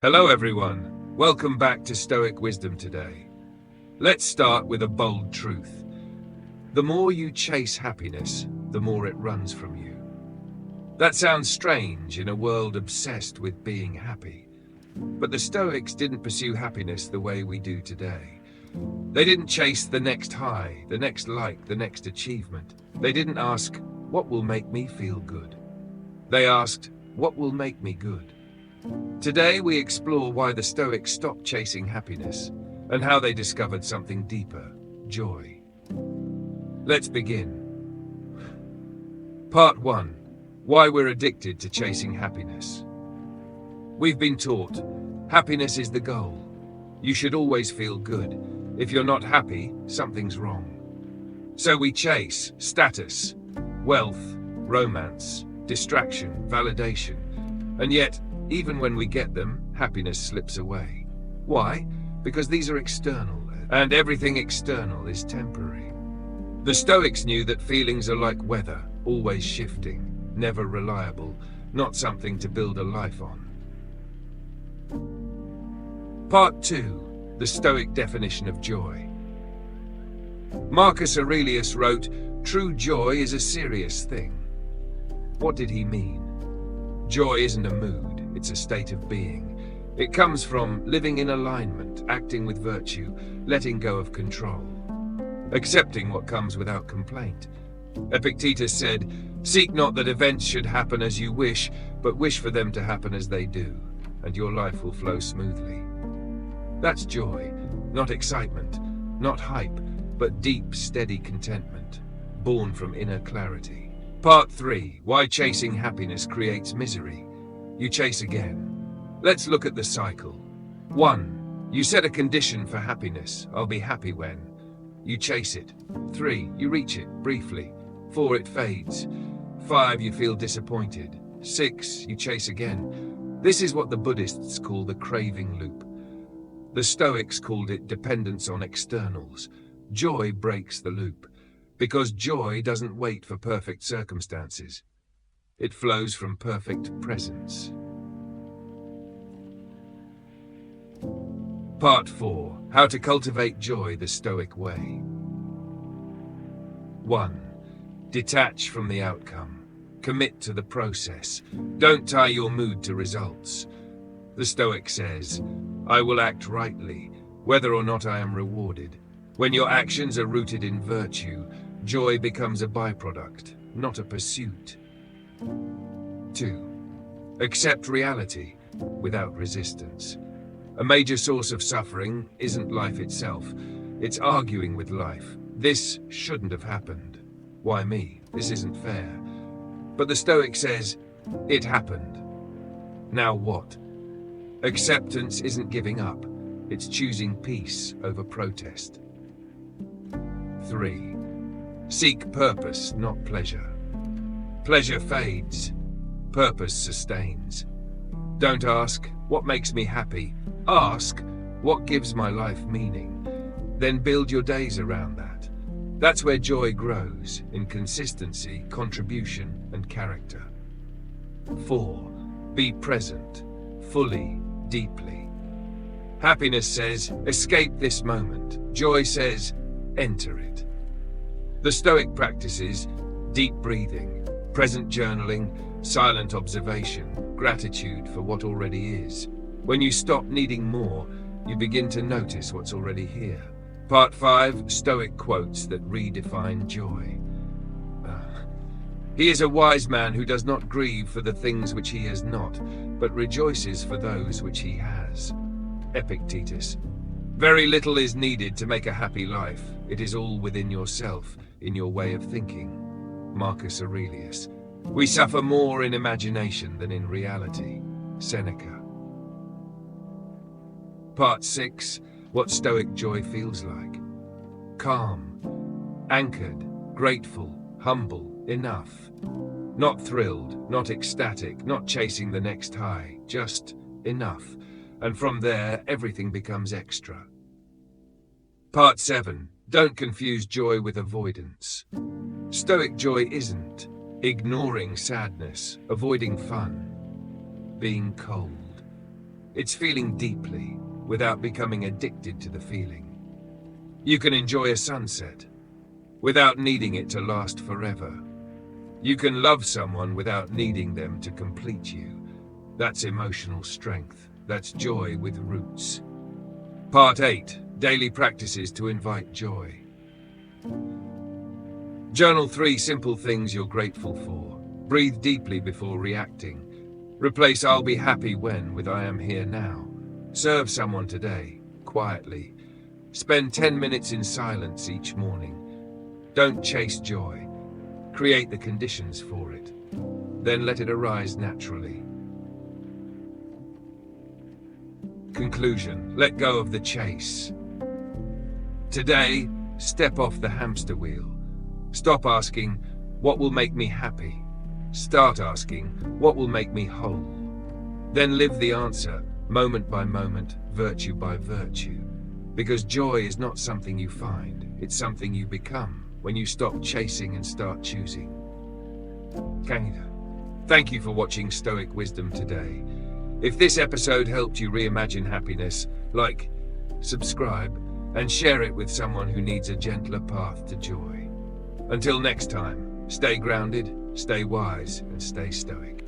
Hello everyone, welcome back to Stoic Wisdom Today. Let's start with a bold truth. The more you chase happiness, the more it runs from you. That sounds strange in a world obsessed with being happy. But the Stoics didn't pursue happiness the way we do today. They didn't chase the next high, the next like, the next achievement. They didn't ask, what will make me feel good? They asked, what will make me good? Today we explore why the Stoics stopped chasing happiness and how they discovered something deeper, joy. Let's begin. Part 1. Why we're addicted to chasing happiness. We've been taught, happiness is the goal. You should always feel good. If you're not happy, something's wrong. So we chase status, wealth, romance, distraction, validation, and yet, even when we get them, happiness slips away. Why? Because these are external, and everything external is temporary. The Stoics knew that feelings are like weather, always shifting, never reliable, not something to build a life on. Part 2. The Stoic definition of joy. Marcus Aurelius wrote, "True joy is a serious thing." What did he mean? Joy isn't a mood. It's a state of being. It comes from living in alignment, acting with virtue, letting go of control, accepting what comes without complaint. Epictetus said, "Seek not that events should happen as you wish, but wish for them to happen as they do, and your life will flow smoothly." That's joy, not excitement, not hype, but deep, steady contentment, born from inner clarity. Part 3. Why chasing happiness creates misery. You chase again. Let's look at the cycle. 1. You set a condition for happiness. I'll be happy when. You chase it. 3. You reach it, briefly. 4. It fades. 5. You feel disappointed. 6. You chase again. This is what the Buddhists call the craving loop. The Stoics called it dependence on externals. Joy breaks the loop, because joy doesn't wait for perfect circumstances. It flows from perfect presence. Part 4. How to cultivate joy the Stoic way. 1. Detach from the outcome. Commit to the process. Don't tie your mood to results. The Stoic says, "I will act rightly, whether or not I am rewarded." When your actions are rooted in virtue, joy becomes a byproduct, not a pursuit. 2. Accept reality without resistance. A major source of suffering isn't life itself. It's arguing with life. This shouldn't have happened. Why me? This isn't fair. But the Stoic says, it happened. Now what? Acceptance isn't giving up. It's choosing peace over protest. 3. Seek purpose, not pleasure. Pleasure fades. Purpose sustains. Don't ask, what makes me happy? Ask, what gives my life meaning? Then build your days around that. That's where joy grows, in consistency, contribution, and character. 4. Be present, fully, deeply. Happiness says, escape this moment. Joy says, enter it. The Stoic practices deep breathing, present journaling, silent observation, gratitude for what already is. When you stop needing more, you begin to notice what's already here. Part 5. Stoic quotes that redefine joy. He is a wise man who does not grieve for the things which he has not, but rejoices for those which he has. Epictetus. Very little is needed to make a happy life. It is all within yourself, in your way of thinking. Marcus Aurelius. We suffer more in imagination than in reality. Seneca. Part 6. What Stoic joy feels like. Calm, anchored, grateful, humble, enough. Not thrilled, not ecstatic, not chasing the next high, just enough. And from there, everything becomes extra. Part 7. Don't confuse joy with avoidance. Stoic joy isn't ignoring sadness, avoiding fun, being cold. It's feeling deeply without becoming addicted to the feeling. You can enjoy a sunset without needing it to last forever. You can love someone without needing them to complete you. That's emotional strength. That's joy with roots. Part 8. Daily practices to invite joy. Journal 3 simple things you're grateful for. Breathe deeply before reacting. Replace "I'll be happy when" with "I am here now." Serve someone today, quietly. Spend 10 minutes in silence each morning. Don't chase joy. Create the conditions for it. Then let it arise naturally. Conclusion. Let go of the chase. Today, step off the hamster wheel. Stop asking, "What will make me happy?" Start asking, "What will make me whole?" Then live the answer, moment by moment, virtue by virtue. Because joy is not something you find, it's something you become when you stop chasing and start choosing. Thank you for watching Stoic Wisdom Today. If this episode helped you reimagine happiness, like, subscribe, and share it with someone who needs a gentler path to joy. Until next time, stay grounded, stay wise, and stay stoic.